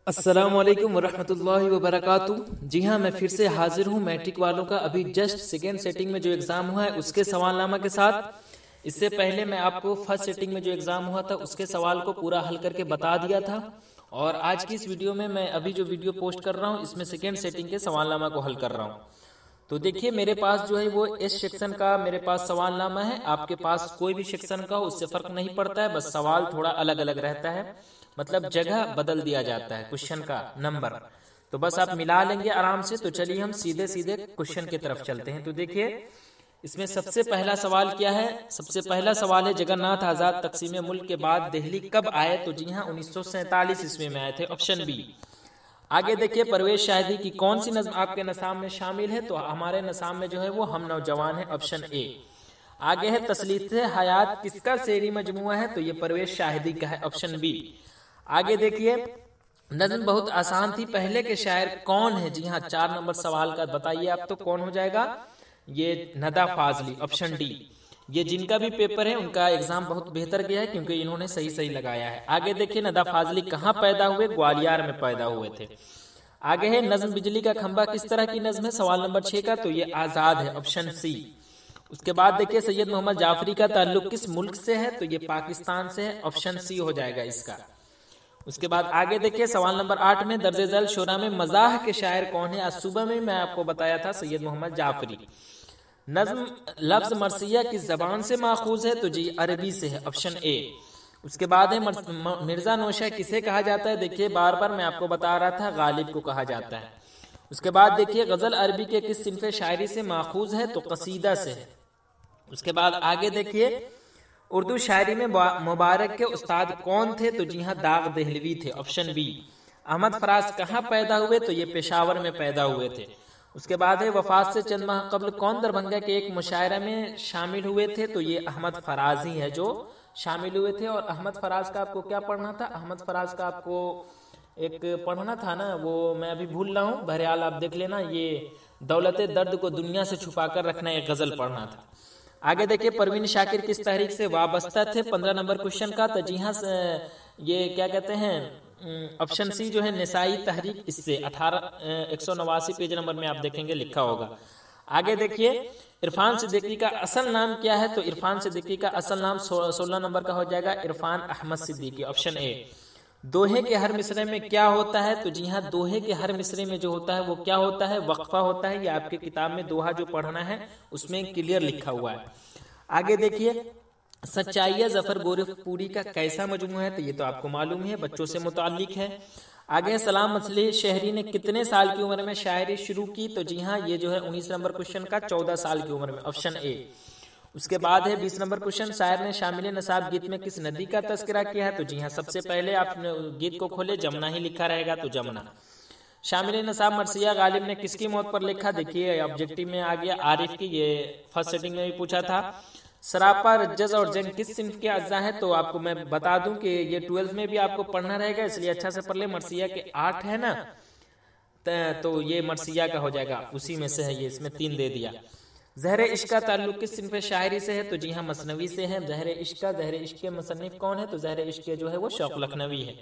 अस्सलामुअलैकुम वरहमतुल्लाहि वबरकातुहू। जी हाँ, मैं फिर से हाजिर हूँ मैट्रिक वालों का अभी जस्ट सेकेंड सेटिंग में जो एग्ज़ाम हुआ है उसके सवालनामा के साथ। इससे पहले मैं आपको फर्स्ट सेटिंग में जो एग्ज़ाम हुआ था उसके सवाल को पूरा हल करके बता दिया था। और आज की इस वीडियो में मैं अभी जो वीडियो पोस्ट कर रहा हूँ इसमें सेकेंड सेटिंग के सवालनामा को हल कर रहा हूँ। तो देखिए, मेरे पास जो है वो इस सेक्शन का मेरे पास सवालनामा है। आपके पास कोई भी सेक्शन का हो उससे फर्क नहीं पड़ता है, बस सवाल थोड़ा अलग अलग रहता है, मतलब जगह बदल दिया जाता है क्वेश्चन का नंबर। तो बस आप मिला लेंगे आराम से। तो चलिए हम सीधे सीधे क्वेश्चन की तरफ चलते हैं। तो देखिए, इसमें सबसे पहला सवाल क्या है। सबसे पहला सवाल है, जगन्नाथ आजाद तकसीम मुल्क के बाद दिल्ली कब आए। तो जी हाँ, 1947 ईस्वी में आए थे, ऑप्शन बी। आगे देखिए, परवेज शाहिदी की कौन सी नज्म आपके नसाब में शामिल है। तो हमारे नसाब में जो है वो हम नौजवान है, ऑप्शन ए। आगे है, तसलीत हयात किसका शेरी मजमुआ है। तो ये परवेज शाहिदी का है, ऑप्शन बी। आगे देखिए, नज्म बहुत आसान थी, पहले के शायर कौन है। जी हाँ, 4 नंबर सवाल का बताइए आप, तो कौन हो जाएगा। ये नदा फाजली, ऑप्शन डी। ये जिनका भी पेपर है उनका एग्जाम बहुत बेहतर गया है क्योंकि इन्होंने सही सही लगाया है। आगे देखिए, नदा फाजली कहाँ पैदा हुए। ग्वालियर में पैदा हुए थे। आगे है, नज्म बिजली का खंबा किस तरह की नज्म है। सवाल नंबर 6 का, तो ये आजाद है, ऑप्शन सी। उसके बाद देखिए, सैयद मोहम्मद जाफरी का ताल्लुक किस मुल्क से है। तो ये पाकिस्तान से है, ऑप्शन सी हो जाएगा इसका। उसके बाद आगे देखिए, सवाल नंबर 8 में, दर्ज झैल शोरा में मजाह के शायर कौन है। आज सुबह में मैं आपको बताया था सैयद मोहम्मद जाफरी। नज्म लफ्ज मरसिया किस जबान से माखूज है। तो जी अरबी से है, ऑप्शन ए। उसके बाद है, मिर्जा नौशा किसे कहा जाता है। देखिए, बार बार मैं आपको बता रहा था, गालिब को कहा जाता है। उसके बाद देखिए, गजल अरबी के किस सिनफ़े शायरी से माखूज है। तो कसीदा से है। उसके बाद आगे देखिए, उर्दू शायरी में मुबारक के उस्ताद कौन थे। तो जी हाँ, दाग देहलवी थे, ऑप्शन बी। अहमद फराज कहाँ पैदा हुए। तो ये पेशावर में पैदा हुए थे। उसके बाद है, वफात से चंद माह कबल कौन दरभंगा के एक मुशायरा में शामिल हुए थे। तो ये अहमद फराज ही है जो शामिल हुए थे। और अहमद फराज का आपको क्या पढ़ना था। अहमद फराज का आपको एक पढ़ना था ना, वो मैं अभी भूल रहा हूँ, बहरहाल आप देख लेना। ये दौलत दर्द को दुनिया से छुपा कर रखना, एक गजल पढ़ना था। आगे देखिए, परवीन शाकिर किस तहरीक से वाबस्ता थे। 15 नंबर क्वेश्चन का। तो जी हाँ, ये क्या कहते हैं, ऑप्शन सी जो है निसाई तहरीक, इससे 189 पेज नंबर में आप देखेंगे लिखा होगा। आगे देखिए, इरफान सिद्दीकी का असल नाम क्या है। तो इरफान सिद्दीकी का असल नाम 16 नंबर का हो जाएगा, इरफान अहमद सिद्दीकी, ऑप्शन ए। दोहे के हर मिसरे में क्या होता है। तो जी हाँ, दोहे के हर मिसरे में जो होता है वो क्या होता है, वक्फा होता है। ये आपकी किताब में दोहा जो पढ़ना है उसमें क्लियर लिखा हुआ है। आगे देखिए, सच्चाइया जफर गोरखपुरी का कैसा मजमू है। तो ये तो आपको मालूम है, बच्चों से मुताल्लिक है। आगे, सलाम मसले शहरी ने कितने साल की उम्र में शायरी शुरू की। तो जी हाँ, ये जो है 19 नंबर क्वेश्चन का 14 साल की उम्र में, ऑप्शन ए। उसके बाद है 20 नंबर क्वेश्चन, शायर ने शामिल नसाब गीत में किस नदी का तस्करा किया है। तो जी हाँ, सबसे पहले आप गीत को खोले, जमुना ही लिखा रहेगा, तो जमुना। शामिल नसाब मरसिया गालिब ने किसकी मौत पर लिखा। देखिए, ऑब्जेक्टिव में आ गया आरिफ की, ये फर्स्ट सेटिंग में भी पूछा था। सरापा, रज्जज और जंग किस सिंफ के अज्जा है। तो आपको मैं बता दूं कि ये 12th में भी आपको पढ़ना रहेगा, इसलिए अच्छा से पढ़ ले। मरसिया के 8 है ना, तो ये मरसिया का हो जाएगा, उसी में से है ये, इसमें 3 दे दिया। जहर इश्क का ताल्लुक किस सिनफ़ शायरी से है। तो जी हाँ, मसनवी से है। जहर इश्क के मुसन्निफ कौन है। तो जहर इश्क जो है वो शौक लखनवी है।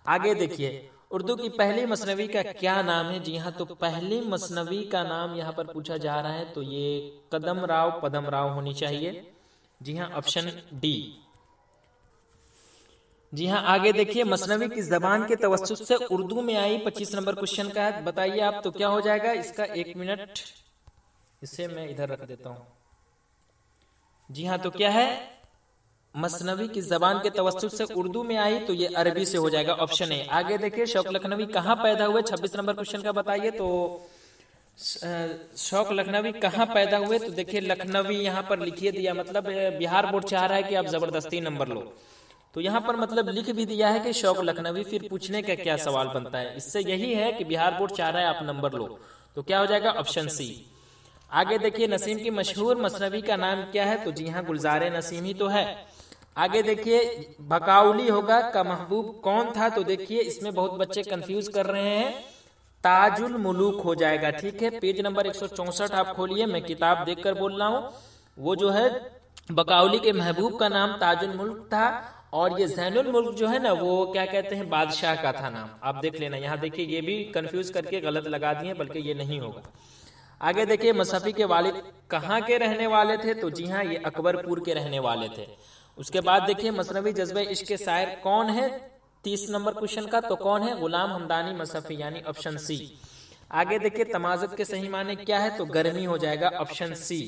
आगे देखिए, उर्दू की पहली मसनवी का क्या नाम है। जी हाँ, तो पहली मसनवी का नाम यहाँ पर पूछा जा रहा है, तो ये कदम राव पदम राव होनी चाहिए। जी हाँ, ऑप्शन डी। जी हाँ, आगे देखिए, मसनवी की जबान के तवस्सुत से उर्दू में आई। 25 नंबर क्वेश्चन का है, बताइए आप, तो क्या हो जाएगा इसका। 1 मिनट, इसे मैं इधर रख देता हूं। जी हाँ, तो क्या है, मसनवी की जबान के तवस्सुत से उर्दू में आई, तो ये अरबी से हो जाएगा, ऑप्शन ए। आगे देखिए, शौक लखनवी कहाँ पैदा हुए। 26 नंबर क्वेश्चन का बताइए। तो शौक लखनवी कहाँ पैदा हुए। तो देखिए, लखनवी यहाँ पर लिखिए दिया, मतलब बिहार बोर्ड चाह रहा है कि आप जबरदस्ती नंबर लो, तो यहाँ पर मतलब लिख भी दिया है कि शौक लखनवी। फिर पूछने का क्या सवाल बनता है, इससे यही है कि बिहार बोर्ड चाह रहा है आप नंबर लो, तो क्या हो जाएगा, ऑप्शन सी। आगे देखिए, नसीम की मशहूर मसनवी का नाम क्या है। तो जी हाँ, गुलजार नसीम ही तो है। आगे देखिए, बकाउली होगा का महबूब कौन था। तो देखिए, इसमें बहुत बच्चे कंफ्यूज कर रहे हैं, ताजुल मुलूक हो जाएगा, ठीक है। पेज नंबर 164 आप खोलिए, मैं किताब देखकर बोल रहा हूँ। वो जो है, बकाउली के महबूब का नाम ताजुल मुल्क था। और ये ज़ैनुल मुल्क जो है ना वो क्या कहते हैं, बादशाह का था नाम। आप देख लेना, यहाँ देखिए ये भी कंफ्यूज करके गलत लगा दिए, बल्कि ये नहीं होगा। आगे देखिए मसफ़ी के वालिद कहाँ के रहने वाले थे, तो जी हाँ ये अकबरपुर के रहने वाले थे। उसके बाद देखिए मसनवी जज्बे इश्क के शायर कौन है, 30 नंबर क्वेश्चन का, तो कौन है, गुलाम हमदानी मसफ़ी, यानी ऑप्शन सी। आगे देखिए तमाज़त के सही माने क्या है, तो गर्मी हो जाएगा, ऑप्शन सी।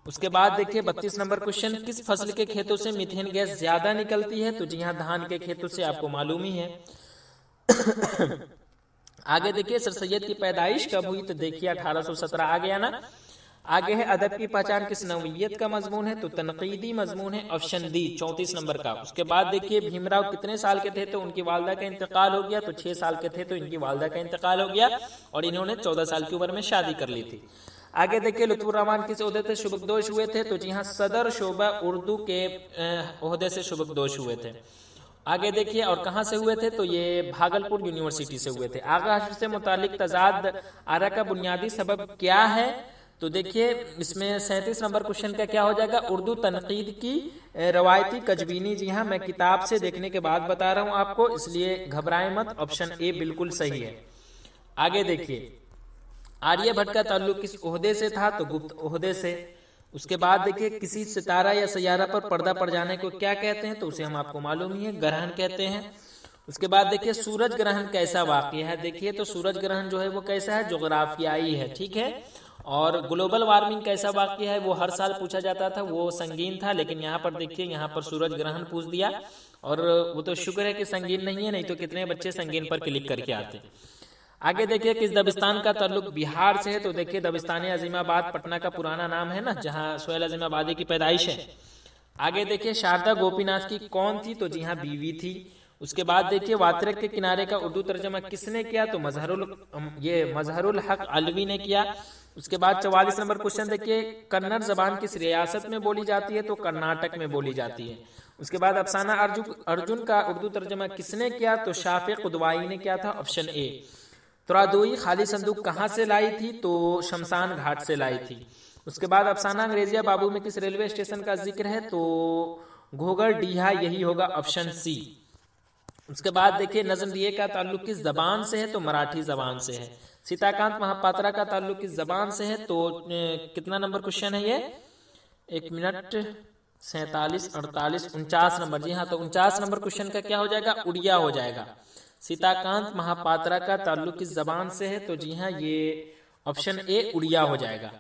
उसके बाद देखिए 32 नंबर क्वेश्चन, किस फसल के खेतों से मीथेन गैस ज्यादा निकलती है, तो जी हाँ धान के खेतों से, आपको मालूम ही है। आगे देखिए सर सैयद की पैदाइश कब हुई, तो देखिए 1817 आ गया ना। आगे है अदब की पहचान किस नौइयत का मजमून है, तो तनकीदी मजमून है, ऑप्शन डी 34 नंबर का। उसके बाद देखिए भीमराव कितने साल के थे, तो उनकी वालदा का इंतकाल हो गया, तो 6 साल के थे तो इनकी वालदा का इंतकाल हो गया, और इन्होंने 14 साल की उम्र में शादी कर ली थी। आगे देखिए लुत्फुर रहमान किस ओहदे से शुबकदोश हुए थे, तो जी हाँ सदर शोबा उर्दू के ओहदे से शुबकदोश हुए थे। आगे देखिए और कहाँ से हुए थे, तो ये भागलपुर यूनिवर्सिटी से हुए थे। आगा हश्र से मुतालिक तजाद आरा का बुनियादी सबब क्या है, तो देखिए इसमें 37 नंबर क्वेश्चन का क्या हो जाएगा, उर्दू तनकीद की रवायती कजबीनी। जी हाँ मैं किताब से देखने के बाद बता रहा हूँ आपको, इसलिए घबराए मत, ऑप्शन ए बिल्कुल सही है। आगे देखिए आर्यभट्ट का ताल्लुक किस ओहदे से था, तो गुप्त ओहदे से। उसके बाद देखिए किसी सितारा या सैयारा पर पर्दा पड़ जाने को क्या कहते हैं, तो उसे हम आपको मालूम ही है, ग्रहण कहते हैं। उसके बाद देखिए सूरज ग्रहण कैसा वाकया है, देखिए तो सूरज ग्रहण जो है वो कैसा है, जोग्राफियाई है, ठीक है। और ग्लोबल वार्मिंग कैसा वाकया है, वो हर साल पूछा जाता था, वो संगीन था, लेकिन यहाँ पर देखिए यहाँ पर सूरज ग्रहण पूछ दिया, और वो तो शुक्र है कि संगीन नहीं है, नहीं तो कितने बच्चे संगीन पर क्लिक करके आते। आगे देखिए किस दबिस्तान का ताल्लुक बिहार से है, तो देखिए दबिस्तान अजीमाबाद पटना का पुराना नाम है ना, जहाँ सुहेल अजीमाबादी की पैदाइश है। आगे देखिए शारदा गोपीनाथ की कौन थी, तो जी हाँ बीवी थी। उसके बाद देखिए वात्रक के किनारे का उर्दू तर्जमा किसने किया, तो मजहरुल हक अलवी ने किया। उसके बाद 44 नंबर क्वेश्चन देखिए कन्नड़ जबान किस रियासत में बोली जाती है, तो कर्नाटक में बोली जाती है। उसके बाद अफसाना अर्जुन का उर्दू तर्जमा किसने किया, तो शाफे कुदवाई ने किया था, ऑप्शन ए। तुरादोई खाली संदूक कहाँ से लाई थी, तो शमशान घाट से लाई थी। उसके बाद अफसाना अंग्रेजिया बाबू में किस रेलवे स्टेशन का जिक्र है, तो घोघर डीहा, यही होगा, ऑप्शन सी। उसके बाद देखिए नजम दिए का ताल्लुक किस जबान से है, तो मराठी जबान से है। सीताकांत महापात्रा का ताल्लुक किस जबान से है, तो कितना नंबर क्वेश्चन है ये, 1 मिनट 47 48 49 नंबर। जी हाँ तो 49 नंबर क्वेश्चन का क्या हो जाएगा, उड़िया हो जाएगा। सीताकांत महापात्रा का ताल्लुक किस जबान से है, तो जी हाँ ये ऑप्शन ए उड़िया हो जाएगा।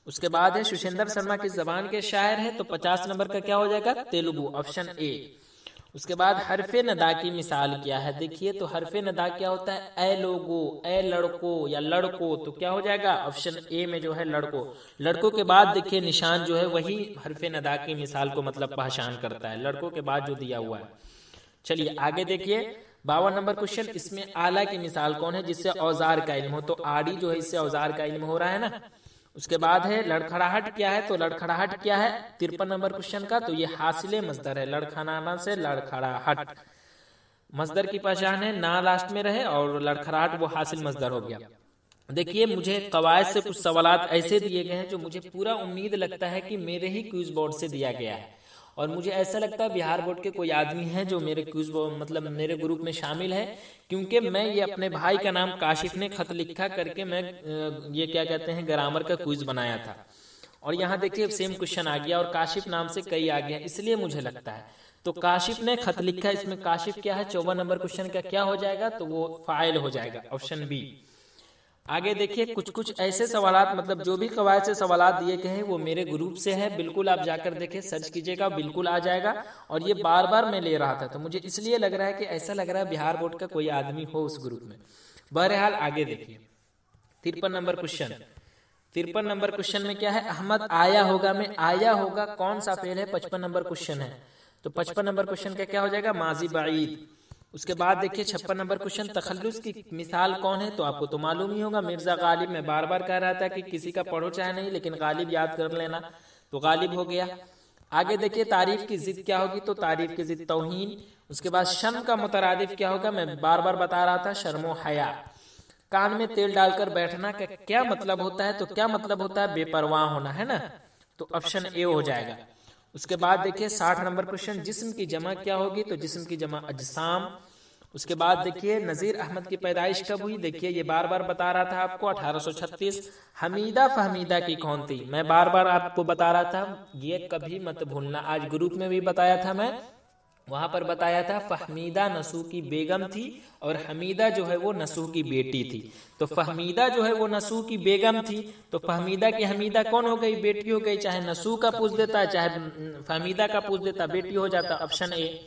उसके बाद है सुशेंद्र शर्मा किस जबान के शायर है, तो 50 नंबर का क्या हो जाएगा, तेलुगु, ऑप्शन ए। उसके बाद हरफे नदा की मिसाल क्या है, देखिए तो हरफे नदा क्या होता है, ए लोगो, ए लड़को या लड़को, तो क्या हो जाएगा, ऑप्शन ए में जो है लड़को। लड़कों के बाद देखिए निशान जो है वही हरफे नदा की मिसाल को मतलब पहचान करता है, लड़कों के बाद जो दिया हुआ है। चलिए आगे देखिए 52 नंबर क्वेश्चन, इसमें आला की मिसाल कौन है जिससे औजार का इल्म हो, तो आड़ी जो है इससे औजार का इल्म हो रहा है ना। उसके बाद है लड़खड़ाहट क्या है, तो लड़खड़ाहट क्या है 53 नंबर क्वेश्चन का, तो ये हासिले मजदर है, लड़खड़ाना से लड़खड़ाहट, मजदर की पहचान है, ना लास्ट में रहे, और लड़खड़ाहट वो हासिल मजदर हो गया। देखिए मुझे कवायद से कुछ सवालात ऐसे दिए गए हैं जो मुझे पूरा उम्मीद लगता है कि मेरे ही क्विज बोर्ड से दिया गया है, और मुझे ऐसा लगता है बिहार बोर्ड के कोई आदमी है जो मेरे क्विज मतलब मेरे ग्रुप में शामिल है, क्योंकि मैं ये अपने भाई का नाम काशिफ ने खत लिखा करके मैं ये क्या कहते हैं ग्रामर का क्विज बनाया था, और यहाँ देखिए सेम क्वेश्चन आ गया और काशिफ नाम से कई आ गया, इसलिए मुझे लगता है तो काशिफ ने खत लिखा। इसमें काशिफ क्या है, 54 नंबर क्वेश्चन का क्या हो जाएगा, तो वो फाइल हो जाएगा, ऑप्शन बी। आगे देखिए कुछ ऐसे सवालात मतलब जो भी कवायद से सवालात दिए गए हैं वो मेरे ग्रुप से है, बिल्कुल आप जाकर देखें, सर्च कीजिएगा, बिल्कुल आ जाएगा। और ये बार बार मैं ले रहा था, तो मुझे इसलिए लग रहा है कि ऐसा लग रहा है बिहार बोर्ड का कोई आदमी हो उस ग्रुप में। बहरहाल आगे देखिए 53 नंबर क्वेश्चन, 53 नंबर क्वेश्चन में क्या है, अहमद आया होगा में आया होगा कौन सा फेल है, 55 नंबर क्वेश्चन है, तो 55 नंबर क्वेश्चन का क्या हो जाएगा, माजी बाईद। उसके बाद देखिए 56 नंबर क्वेश्चन, तखल्लुस की मिसाल कौन है, तो आपको तो मालूम ही होगा, मिर्जा गालिब। मैं बार बार कह रहा था कि किसी का पढ़ो चाहे नहीं, लेकिन गालिब याद कर लेना, तो गालिब हो गया। आगे देखिए तारीफ की जिद क्या होगी, तो तारीफ की जिद तौहीन। उसके बाद शर्म का मुतरादिफ क्या होगा, मैं बार बार बता रहा था, शर्मो हया। कान में तेल डालकर बैठना का क्या मतलब होता है, तो क्या मतलब होता है बेपरवाह होना, है ना, तो ऑप्शन ए हो जाएगा। उसके बाद देखिए 60 नंबर क्वेश्चन, जिस्म की जमा क्या होगी, तो जिस्म की जमा अजसाम। उसके बाद देखिए नज़ीर अहमद की पैदाइश कब हुई, देखिए ये बार बार बता रहा था आपको 1836। हमीदा फहमीदा की कौन थी, मैं बार बार आपको बता रहा था, ये कभी मत भूलना, आज ग्रुप में भी बताया था मैं, वहां पर बताया था फहमीदा नसूह की बेगम थी और हमीदा जो है वो नसूह की बेटी थी। तो फहमीदा जो है वो नसूह की बेगम थी, तो फहमीदा की हमीदा कौन हो गई, बेटी हो गई। चाहे नसूह का पूछ देता, चाहे फहमीदा का पूछ देता, बेटी हो जाता, ऑप्शन ए।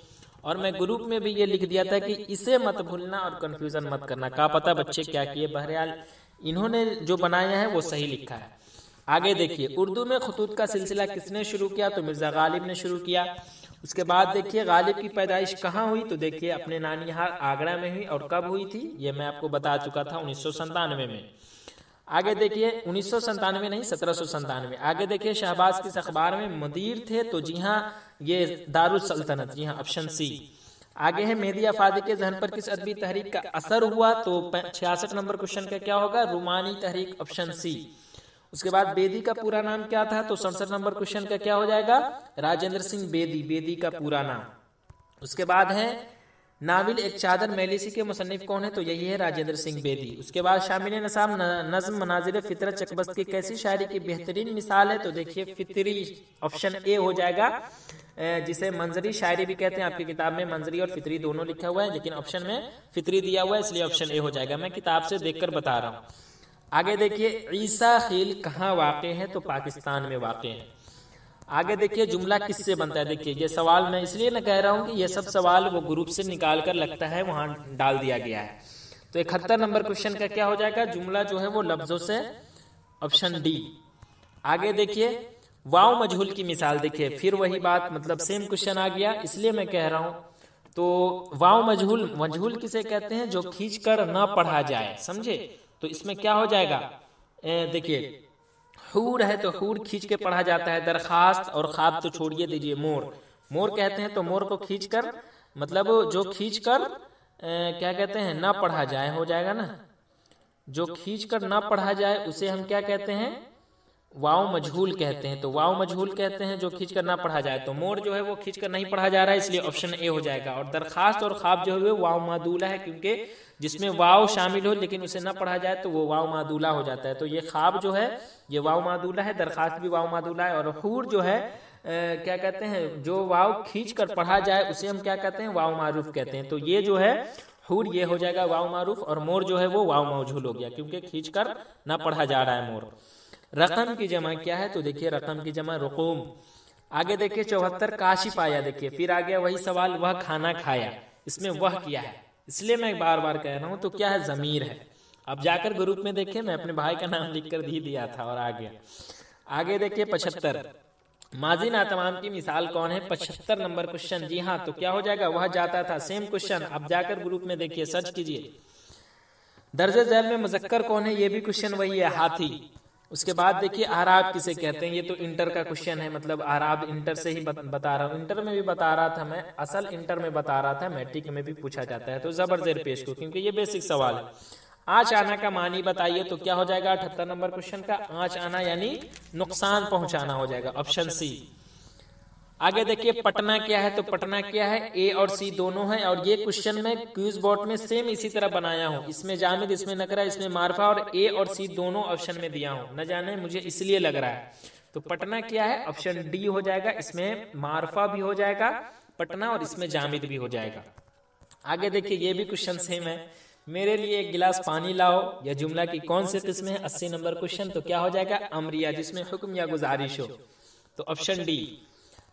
और मैं ग्रुप में भी ये लिख दिया था कि इसे मत भूलना और कंफ्यूजन मत करना, क्या पता बच्चे क्या किए। बहरहाल इन्होंने जो बनाया है वो सही लिखा है। आगे देखिए उर्दू में खतूत का सिलसिला किसने शुरू किया, तो मिर्जा गालिब ने शुरू किया। उसके बाद देखिए गालिब की पैदाइश कहाँ हुई, तो देखिए अपने नानिहाल आगरा में हुई, और कब हुई थी ये मैं आपको बता चुका था 1997 में। आगे देखिए 1997 नहीं 1797। आगे देखिए शहबाज किस अखबार में मुदीर थे, तो जी हाँ ये दारुस सल्तनत, जी हाँ ऑप्शन सी। आगे है मेहदी अफादी के जहन पर किस अदबी तहरीक का असर हुआ, तो 66 नंबर क्वेश्चन का क्या होगा, रूमानी तहरीक, ऑप्शन सी। उसके बाद बेदी का पूरा नाम क्या था, तो 67 नंबर क्वेश्चन का क्या हो जाएगा, राजेंद्र सिंह बेदी, बेदी का पूरा नाम। उसके बाद है नाविल एक चादर मैलिसी के मुसन्निफ कौन है, तो यही है राजेंद्र सिंह बेदी। उसके बाद शामिल नसाब नज्म मनाजिर फितरत चकबस्त की कैसी शायरी की बेहतरीन मिसाल है, तो देखिए फितरी, ऑप्शन ए हो जाएगा, जिसे मंजरी शायरी भी कहते हैं। आपकी किताब में मंजरी और फितरी दोनों लिखा हुआ है, लेकिन ऑप्शन में फितरी दिया हुआ है, इसलिए ऑप्शन ए हो जाएगा, मैं किताब से देखकर बता रहा हूँ। आगे देखिए ईसा खील कहाँ वाक़ है, तो पाकिस्तान में वाक़ है। आगे देखिए जुमला किससे बनता है, देखिए ये सवाल मैं इसलिए न कह रहा हूँ कि ये सब सवाल वो ग्रुप से निकाल कर लगता है वहां डाल दिया गया है। तो 71 नंबर क्वेश्चन का क्या हो जाएगा, जुमला जो है वो लफ्जों से, ऑप्शन डी। आगे देखिए वाव मजहूल की मिसाल, देखिए फिर वही बात, मतलब सेम क्वेश्चन आ गया, इसलिए मैं कह रहा हूँ। तो वाव मजहूल, मजहूल किसे कहते हैं, जो खींच कर न पढ़ा जाए, समझे। तो इसमें क्या हो जाएगा, देखिए हूर है तो हूर खींच के पढ़ा जाता है, दरखास्त और ख्वाब तो छोड़िए दीजिए, मोर, मोर कहते हैं तो मोर को खींच कर, मतलब जो खींच कर क्या कहते हैं, ना पढ़ा जाए हो जाएगा ना, जो खींच कर ना पढ़ा जाए उसे हम क्या कहते हैं, वाव मजहूल कहते हैं। तो वाव मजहूल कहते हैं जो खींच कर ना पढ़ा जाए, तो मोर जो है वो खींच कर नहीं पढ़ा जा रहा है, इसलिए ऑप्शन ए हो जाएगा। और दरखास्त और ख्वाब जो है वो वाव मादूला है, क्योंकि जिसमें वाव शामिल हो लेकिन उसे ना पढ़ा जाए तो वो वाव मादूला हो जाता है। तो ये ख्वाब जो है ये वाव मादूला है, दरखास्त भी वाव मादूला है, और हूर जो है क्या कहते हैं, जो वाव खींच कर पढ़ा जाए उसे हम क्या कहते हैं, वाव मारूफ कहते हैं। तो ये जो है हूर ये हो जाएगा वाव मारूफ, और मोर जो है वो वाव मौजूल हो गया, क्योंकि खींच कर ना पढ़ा जा रहा है मोर। रकम की जमा क्या है, तो देखिए रकम की जमा रुकूम। आगे देखिए 74 काशिफ आया, देखिए फिर आ गया वही सवाल, वह खाना खाया, इसमें वह किया है, इसलिए मैं बार बार कह रहा हूं, तो क्या है, जमीर है। अब जाकर ग्रुप में देखिए मैं अपने भाई का नाम लिख कर दिया था और आ गया। आगे देखिए 75 माजी नातमाम की मिसाल कौन है, 75 नंबर क्वेश्चन, जी हाँ, तो क्या हो जाएगा, वह जाता था, सेम क्वेश्चन। अब जाकर ग्रुप में देखिए सर्च कीजिए। दर्जे झैल में मुजक्कर कौन है, ये भी क्वेश्चन वही है, हाथी। उसके बाद देखिए आराब किसे कहते हैं, ये तो इंटर का क्वेश्चन है, मतलब आराब इंटर से ही बता रहा हूँ, इंटर में भी बता रहा था मैं, असल इंटर में बता रहा था, मैट्रिक में भी पूछा जाता है, तो जबरजेर पेश को, क्योंकि ये बेसिक सवाल है। आँच आना का मानी बताइए, तो क्या हो जाएगा 78 नंबर क्वेश्चन का, आँच आना यानी नुकसान पहुंचाना हो जाएगा, ऑप्शन सी। आगे देखिए पटना क्या है, तो पटना क्या है, ए और सी दोनों है, और ये क्वेश्चन मैं क्विज बोर्ड में सेम इसी तरह बनाया हूँ, इसमें जामिद, इसमें नकरा, इसमें मारफा, और ए और सी दोनों ऑप्शन में दिया हूँ, न जाने मुझे इसलिए लग रहा है। तो पटना क्या है, ऑप्शन डी हो जाएगा, इसमें मारफा भी हो जाएगा पटना, और इसमें जामिद भी हो जाएगा। आगे देखिए ये भी क्वेश्चन सेम है, मेरे लिए एक गिलास पानी लाओ, या जुमला की कौन सी किस्म है, 80 नंबर क्वेश्चन, तो क्या हो जाएगा, अमरिया, जिसमें हुक्म या गुजारिश हो, तो ऑप्शन डी।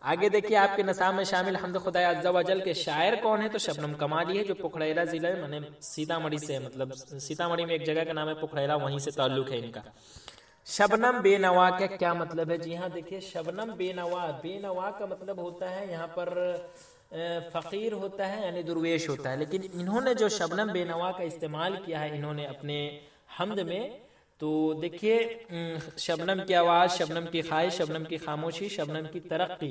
आगे देखिए आपके नसाब में शामिल हम्द खुदा अज़्ज़ा वजल के शायर कौन है, तो शबनम कमाली है, जो पोखरेरा जिला है, मैंने सीतामढ़ी से, मतलब सीतामढ़ी में एक जगह का नाम है पोखरेरा, वहीं से ताल्लुक है इनका। शबनम बेनवा का क्या मतलब है, जी हाँ देखिए शबनम बेनवा, बेनवा का मतलब होता है यहाँ पर फकीर होता है, यानी दुर्वेश होता है, लेकिन इन्होंने जो शबनम बेनवा का इस्तेमाल किया है इन्होंने अपने हमद में, तो देखिए शबनम की आवाज़, शबनम की ख्वाहिश, शबनम की खामोशी, शबनम की तरक्की,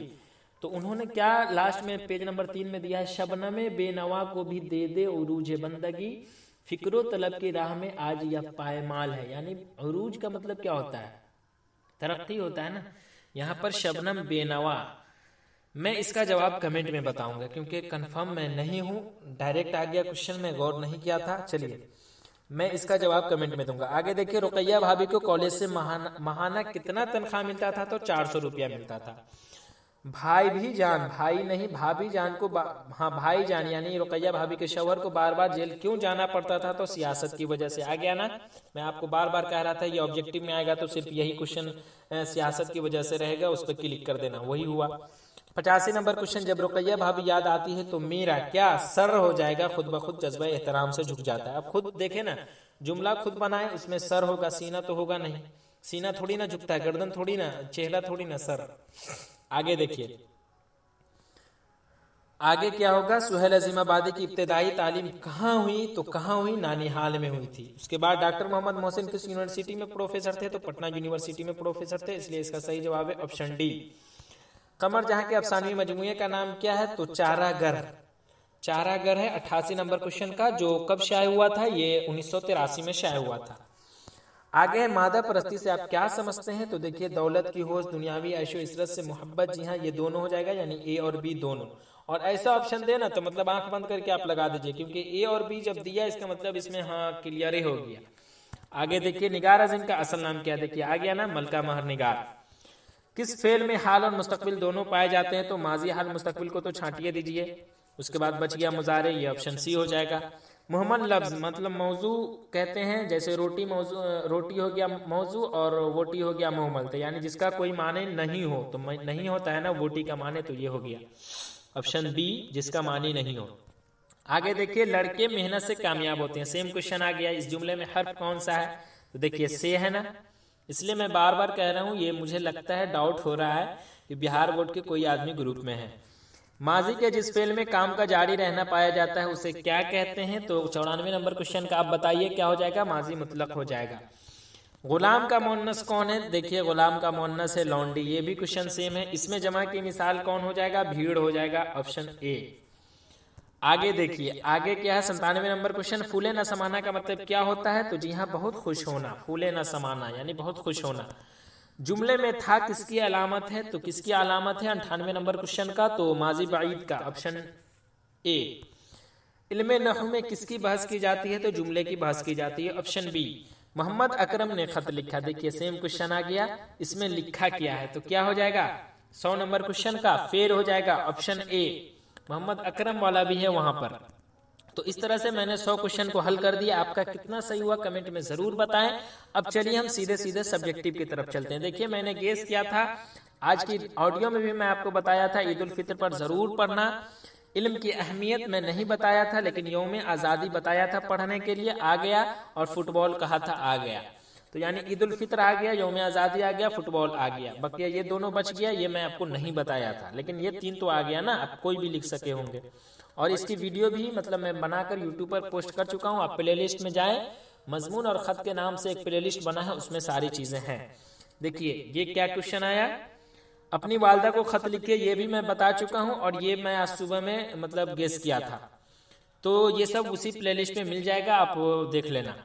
तो उन्होंने क्या लास्ट में पेज नंबर 3 में दिया है, शबनम बेनवा को भी दे दे उरूज बंदगी, फिक्रो तलब की राह में आज यह पायमाल है। यानी उरूज का मतलब क्या होता है, तरक्की होता है ना, यहाँ पर शबनम बेनवा, मैं इसका जवाब कमेंट में बताऊंगा क्योंकि कंफर्म मैं नहीं हूं, डायरेक्ट आ गया क्वेश्चन में गौर नहीं किया था। चलिए मैं इसका जवाब कमेंट में दूंगा। आगे देखिए, रुकैया भाभी को कॉलेज से महाना कितना तनख्वाह मिलता था? तो 400 रुपया मिलता था। भाई भी जान, भाई नहीं भाभी जान को हाँ भाई जान यानी रुकैया भाभी के शौहर को बार बार जेल क्यों जाना पड़ता था? तो सियासत की वजह से। आ गया ना, मैं आपको बार बार कह रहा था ये ऑब्जेक्टिव में आएगा तो सिर्फ यही क्वेश्चन सियासत की वजह से रहेगा, उस पर क्लिक कर देना, वही हुआ। 85 नंबर क्वेश्चन, जब रुकैया भाभी याद आती है तो मेरा क्या सर हो जाएगा? खुद ब खुद जज्बा एहतराम से झुक जाता है। अब खुद देखे ना, जुमला खुद बनाए, उसमें सर होगा, सीना तो होगा नहीं, सीना थोड़ी ना झुकता है, गर्दन थोड़ी ना, चेहरा थोड़ी ना, सर। आगे देखिए, आगे क्या होगा? सुहेल अजीमाबादी की इब्तदाई तालीम कहाँ हुई? तो कहाँ हुई? नानिहाल में हुई थी। उसके बाद डॉक्टर मोहम्मद मोहसिन किस यूनिवर्सिटी में प्रोफेसर थे? तो पटना यूनिवर्सिटी में प्रोफेसर थे, इसलिए इसका सही जवाब है ऑप्शन डी। कमर जहां के अफसानवी मजमूए का नाम क्या है? तो चारागर। चारागर है 88 नंबर क्वेश्चन का, जो कब शाये हुआ था? ये 1983 में शाये हुआ था। आगे मादा परस्ती से आप क्या समझते हैं? तो देखिए, दौलत की होश, दुनियावी ऐशो इशरत से मोहब्बत। जी हाँ, ये दोनों हो जाएगा, यानी ए और बी दोनों। और ऐसा ऑप्शन देना तो मतलब आंख बंद करके आप लगा दीजिए, क्योंकि ए और बी जब दिया इसका मतलब इसमें हाँ क्लियर ही हो गया। आगे देखिए, निगार अज़ीम का असल नाम क्या? देखिए आ गया ना, मलका महर निगार। किस फेल में हाल और मुस्तकबिल दोनों पाए जाते हैं? तो माजी हाल मुस्तकबिल को तो छांटिए दीजिए। उसके बाद बच गया मुजारे, ये ऑप्शन सी हो जाएगा। मुहम्मद लफ्ज मतलब मौजू कहते हैं, जैसे रोटी मौजू, रोटी हो गया मौजू और वोटी हो गया मुहम्मल, तो यानी जिसका कोई माने नहीं हो, तो नहीं होता है ना वोटी का माने, तो ये हो गया ऑप्शन बी, जिसका मानी नहीं हो। आगे देखिए, लड़के मेहनत से कामयाब होते हैं, सेम क्वेश्चन आ गया। इस जुमले में हर्फ कौन सा है? तो देखिए से है ना, इसलिए मैं बार बार कह रहा हूं, ये मुझे लगता है डाउट हो रहा है कि बिहार बोर्ड के कोई आदमी ग्रुप में है। माजी के जिस फेल में काम का जारी रहना पाया जाता है उसे क्या कहते हैं? तो 94 नंबर क्वेश्चन का आप बताइए क्या हो जाएगा? माजी मुतलक हो जाएगा। गुलाम का मोन्नस कौन है? देखिए गुलाम का मोन्नस है लौंडी, ये भी क्वेश्चन सेम है। इसमें जमा की मिसाल कौन हो जाएगा? भीड़ हो जाएगा, ऑप्शन ए। आगे देखिए, आगे क्या है? 97 नंबर क्वेश्चन, फूले न समाना का मतलब क्या होता है? तो जी हाँ, बहुत खुश होना, फूले न समाना यानी बहुत खुश होना। जुमले में था किसकी अलामत है? तो किसकी अलामत है 98 नंबर क्वेश्चन का? तो माजी बाईद का, ऑप्शन ए। इल्मे नहू में किसकी बहस की जाती है? तो जुमले की बहस की जाती है, ऑप्शन बी। मोहम्मद अकरम ने खत लिखा, देखिए सेम क्वेश्चन आ गया, इसमें लिखा क्या है? तो क्या हो जाएगा? 100 नंबर क्वेश्चन का फेर हो जाएगा, ऑप्शन ए। मोहम्मद अकरम वाला भी है वहां पर। तो इस तरह से मैंने 100 क्वेश्चन को हल कर दिया। आपका कितना सही हुआ कमेंट में जरूर बताएं। अब चलिए हम सीधे सीधे सब्जेक्टिव की तरफ चलते हैं। देखिए मैंने गेस किया था, आज की ऑडियो में भी मैं आपको बताया था ईद उल फितर पर जरूर पढ़ना। इल्म की अहमियत मैं नहीं बताया था, लेकिन यौम आज़ादी बताया था पढ़ने के लिए, आ गया। और फुटबॉल कहा था, आ गया। तो यानी ईद उल फितर आ गया, यौम आज़ादी आ गया, फुटबॉल आ गया, बाकी ये दोनों बच गया, ये मैं आपको नहीं बताया था, लेकिन ये 3 तो आ गया ना, आप कोई भी लिख सके होंगे। और इसकी वीडियो भी मतलब मैं बनाकर यूट्यूब पर पोस्ट कर चुका हूँ, आप प्ले लिस्ट में जाएं, मजमून और खत के नाम से एक प्ले लिस्ट बना है, उसमें सारी चीजें हैं। देखिए ये क्या क्वेश्चन आया, अपनी वालदा को खत लिखिए, ये भी मैं बता चुका हूँ, और ये मैं आज सुबह में मतलब गेस किया था। तो ये सब उसी प्ले लिस्ट में मिल जाएगा, आप देख लेना।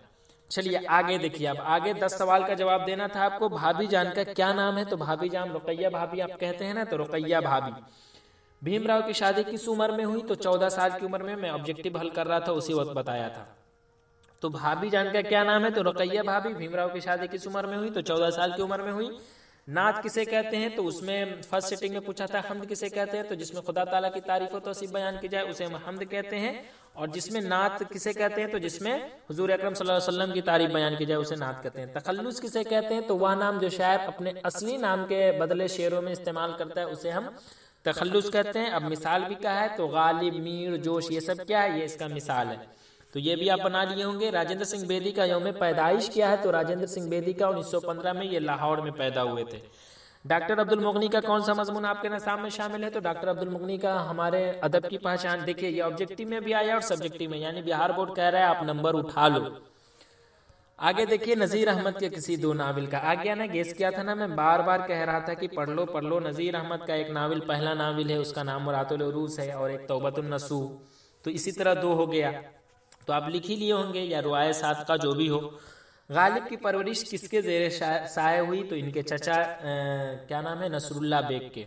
चलिए आगे देखिए, अब आगे 10 सवाल का जवाब देना था आपको। भाभी जान का क्या नाम है? तो भाभी जान रुकैया भाभी आप कहते हैं ना, तो रुकैया भाभी। भीमराव की शादी किस उम्र में हुई? तो 14 साल की उम्र में। मैं ऑब्जेक्टिव हल कर रहा था, उसी वक्त बताया था। तो भाभी जान का क्या नाम है? तो रुकैया भाभी। भीमराव की शादी किस उम्र में हुई? तो 14 साल की उम्र में हुई। नात किसे कहते हैं? तो उसमें फर्स्ट सिटिंग में पूछा था हमद किसे कहते हैं, तो जिसमें खुदा ताला की तारीफ और तौसीफ बयान की जाए उसे हम हमद कहते हैं। और जिसमें नात किसे कहते हैं? तो जिसमें हुजूर अकरम सल्लल्लाहु अलैहि वसल्लम की तारीफ बयान की जाए उसे नात कहते हैं। तखल्लुस किसे कहते हैं? तो वह नाम जो शायर अपने असली नाम के बदले शेरों में इस्तेमाल करता है उसे हम तखल्लुस कहते हैं। अब मिसाल भी क्या है? तो गालिब, मीर, जोश, ये सब क्या है? ये इसका मिसाल है। तो ये भी आप बना लिए होंगे। राजेंद्र सिंह बेदी का यौम पैदाइश क्या है? तो राजेंद्र सिंह बेदी का 1915 में ये लाहौर में पैदा हुए थे। डॉक्टर अब्दुल मुगनी का कौन सा मजमून आपके निसाब में शामिल है? तो डॉक्टर अब्दुल मुगनी का हमारे अदब की पहचान। देखिए ये ऑब्जेक्टिव में भी आया और सब्जेक्टिव में, यानी बिहार बोर्ड कह रहा है आप नंबर उठा लो। आगे देखिए, नजीर अहमद के किसी 2 नावल का आ गया ना, गेस किया था ना, मैं बार बार कह रहा था कि पढ़ लो पढ़ लो। नजीर अहमद का एक नावल, पहला नावल है उसका नाम मुरातुल उरूस है, और एक तौबतुन नसूह। तो इसी तरह 2 हो गया, तो आप लिख ही लिए होंगे, या रुआए साथ का जो भी हो। गालिब की परवरिश किसके जेरे साए हुई? तो इनके चचा क्या नाम है, नसरुल्ला बेग के।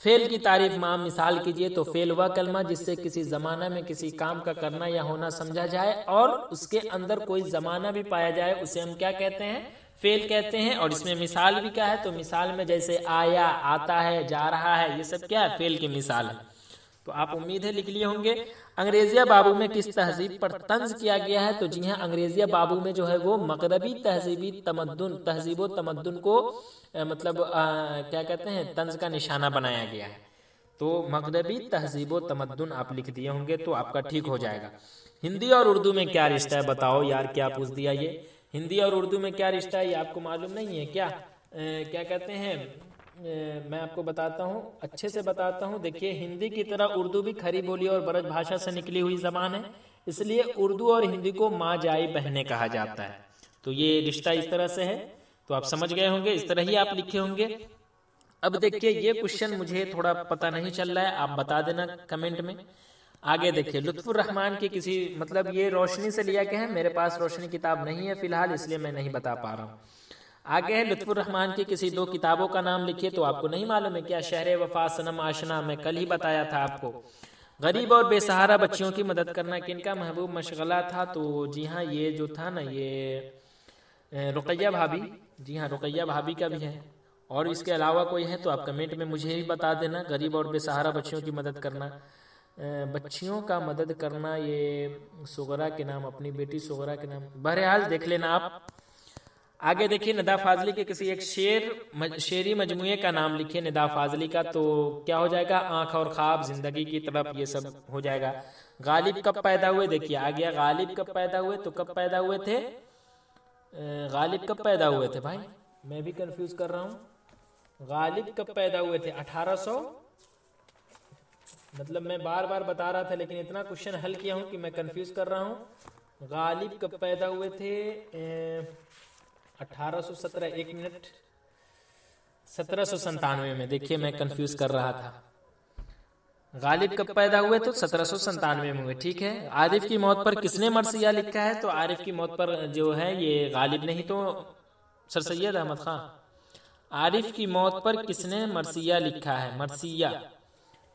फेल की तारीफ में मिसाल कीजिए तो फेल वह कलमा जिससे किसी जमाना में किसी काम का करना या होना समझा जाए और उसके अंदर कोई जमाना भी पाया जाए, उसे हम क्या कहते हैं, फेल कहते हैं। और इसमें मिसाल भी क्या है, तो मिसाल में जैसे आया, आता है, जा रहा है, ये सब क्या है, फेल की मिसाल है। तो आप उम्मीद है लिख लिए होंगे। अंग्रेजिया बाबू में किस तहजीब पर तंज किया गया है, तो जी हाँ, अंग्रेजिया बाबू में जो है वो मगरबी तहजीब तमद्दुन को मतलब क्या कहते हैं, तंज का निशाना बनाया गया है। तो मगरबी तहजीब तमद्दुन आप लिख दिए होंगे तो आपका ठीक हो जाएगा। हिंदी और उर्दू में क्या रिश्ता है, बताओ यार, क्या पूछ दिया ये। हिंदी और उर्दू में क्या रिश्ता है, ये आपको मालूम नहीं है क्या? क्या कहते हैं, मैं आपको बताता हूँ, अच्छे से बताता हूँ। देखिए, हिंदी की तरह उर्दू भी खरी बोली और ब्रज भाषा से निकली हुई जबान है, इसलिए उर्दू और हिंदी को माँ जाई बहनें कहा जाता है। तो ये रिश्ता इस तरह से है, तो आप समझ गए होंगे, इस तरह ही आप लिखे होंगे। अब देखिए, ये क्वेश्चन मुझे थोड़ा पता नहीं चल रहा है, आप बता देना कमेंट में। आगे देखिए, लुत्फुर रहमान की किसी, मतलब ये रोशनी से लिया गया है, मेरे पास रोशनी किताब नहीं है फिलहाल, इसलिए मैं नहीं बता पा रहा हूँ। आगे है, लुत्फुर रहमान की किसी 2 किताबों का नाम लिखिए, तो आपको नहीं मालूम है क्या? शहर वफा, सनम आशना, मैं कल ही बताया था आपको। गरीब और बेसहारा बच्चियों की मदद करना किनका महबूब मशगला था, तो जी हाँ, ये जो था ना, ये रुकैया भाभी, जी हाँ, रुकैया भाभी का भी है। और इसके अलावा कोई है तो आप कमेंट में मुझे भी बता देना। गरीब और बेसहारा बच्चियों की मदद करना, बच्चियों का मदद करना, ये सुगरा के नाम, अपनी बेटी सुगरा के नाम, बहरहाल देख लेना आप। आगे देखिए, निदा फाजली के किसी एक शेरी मजमुए का नाम लिखिए, निदा फाजली का, तो क्या हो जाएगा, आंख और ख्वाब, जिंदगी की तरफ, ये सब हो जाएगा। गालिब कब पैदा हुए, देखिए आ गया, गालिब कब पैदा हुए, तो कब पैदा हुए थे, गालिब कब पैदा हुए थे भाई, मैं भी कंफ्यूज कर रहा हूँ। गालिब कब पैदा हुए थे, 1800, मतलब मैं बार बार बता रहा था लेकिन इतना क्वेश्चन हल किया हूँ कि मैं कंफ्यूज कर रहा हूँ। गालिब कब पैदा हुए थे, 1817, 1 मिनट, 1797 में। देखिए, मैं कंफ्यूज कर रहा था। गालिब कब पैदा हुए, तो 1797 में हुए, ठीक है। आरिफ की मौत पर किसने मरसिया लिखा है, तो आरिफ की मौत पर जो है ये गालिब नहीं तो सर सैयद अहमद खान। आरिफ की मौत पर किसने मरसिया लिखा है, मरसिया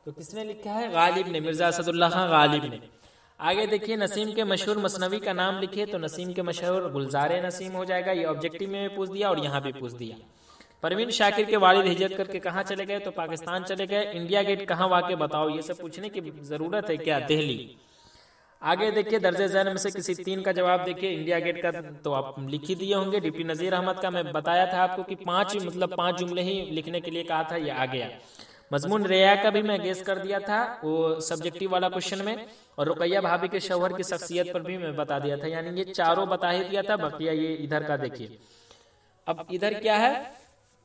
तो किसने लिखा है, गालिब ने, मिर्जा असदुल्लाह खान गालिब ने। आगे देखिए, नसीम के मशहूर मसनवी का नाम लिखिए, तो नसीम के मशहूर गुलजारे नसीम हो जाएगा। ये ऑब्जेक्टिव में पूछ दिया और यहाँ भी पूछ दिया। परवीन शाकिर के वालिद हिजरत करके कहाँ चले गए, तो पाकिस्तान चले गए। इंडिया गेट कहाँ वाक़ बताओ, ये सब पूछने की जरूरत है क्या, दिल्ली। आगे देखिए, दर्जे ज़ैन में से किसी 3 का जवाब देखिए। इंडिया गेट का तो आप लिख ही दिए होंगे। डिप्टी नज़ीर अहमद का मैं बताया था आपको कि 5 जुमले ही लिखने के लिए कहा था, ये आ गया। मजमून रेया का भी मैं गेस कर दिया था वो सब्जेक्टिव वाला क्वेश्चन में, और रुकैया भाभी के शौहर की शख्सियत पर भी मैं बता दिया था, यानी ये चारों बता ही दिया था। बकिया ये इधर का देखिए। अब इधर क्या है,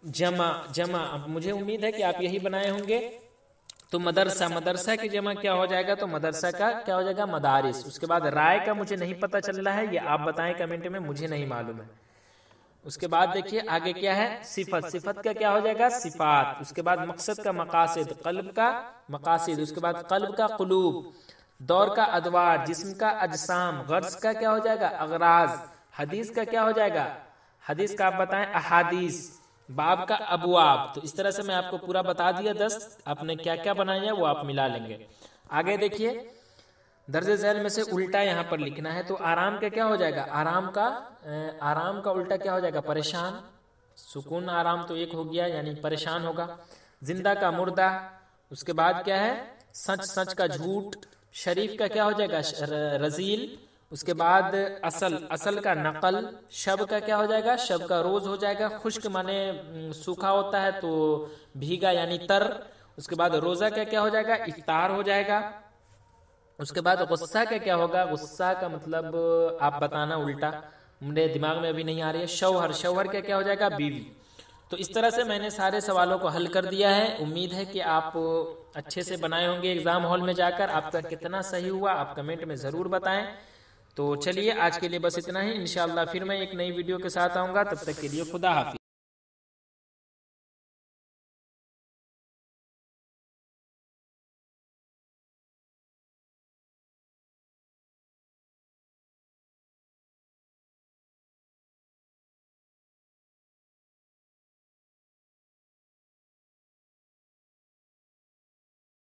जमा। अब मुझे उम्मीद है कि आप यही बनाए होंगे। तो मदरसा की जमा क्या हो जाएगा, तो मदरसा का क्या हो जाएगा, मदारिस। उसके बाद राय का मुझे नहीं पता चल रहा है, ये आप बताएं कमेंट में, मुझे नहीं मालूम है। उसके बाद देखिए आगे क्या है, सिफत का क्या हो जाएगा, सिफात। उसके बाद मकसद का मकासिद, कल्ब का मकासिद। उसके बाद कल्ब का कुलूब, दौर का अदवार, जिस्म का अजसाम, गर्ज का क्या हो जाएगा, अगराज। हदीस का क्या हो जाएगा, हदीस का आप बताएं, अहादीस। बाब का अबवाब। तो इस तरह से मैं आपको पूरा बता दिया 10, आपने क्या क्या बनाया वो आप मिला लेंगे। आगे देखिए, दर्जे झैल में से उल्टा यहाँ पर लिखना है। तो आराम का क्या हो जाएगा, आराम का उल्टा क्या हो जाएगा, परेशान। सुकून आराम तो एक हो गया, यानी परेशान होगा। जिंदा का मुर्दा। उसके बाद क्या है, सच का झूठ। शरीफ का क्या हो जाएगा, रजील। उसके बाद असल का नकल। शब का क्या हो जाएगा, शब का रोज हो जाएगा। खुश्क माने सूखा होता है तो भीगा यानी तर। उसके बाद रोजा का क्या हो जाएगा, इफ्तार हो जाएगा। उसके बाद गुस्सा का क्या होगा, गुस्सा का मतलब आप बताना उल्टा, मेरे दिमाग में अभी नहीं आ रही है। शौहर का क्या हो जाएगा, बीवी। तो इस तरह से मैंने सारे सवालों को हल कर दिया है। उम्मीद है कि आप अच्छे से बनाए होंगे एग्जाम हॉल में जाकर। आपका कितना सही हुआ आप कमेंट में जरूर बताएं। तो चलिए आज के लिए बस इतना ही। इंशाल्लाह फिर मैं एक नई वीडियो के साथ आऊंगा, तब तक के लिए खुदा हाफिज।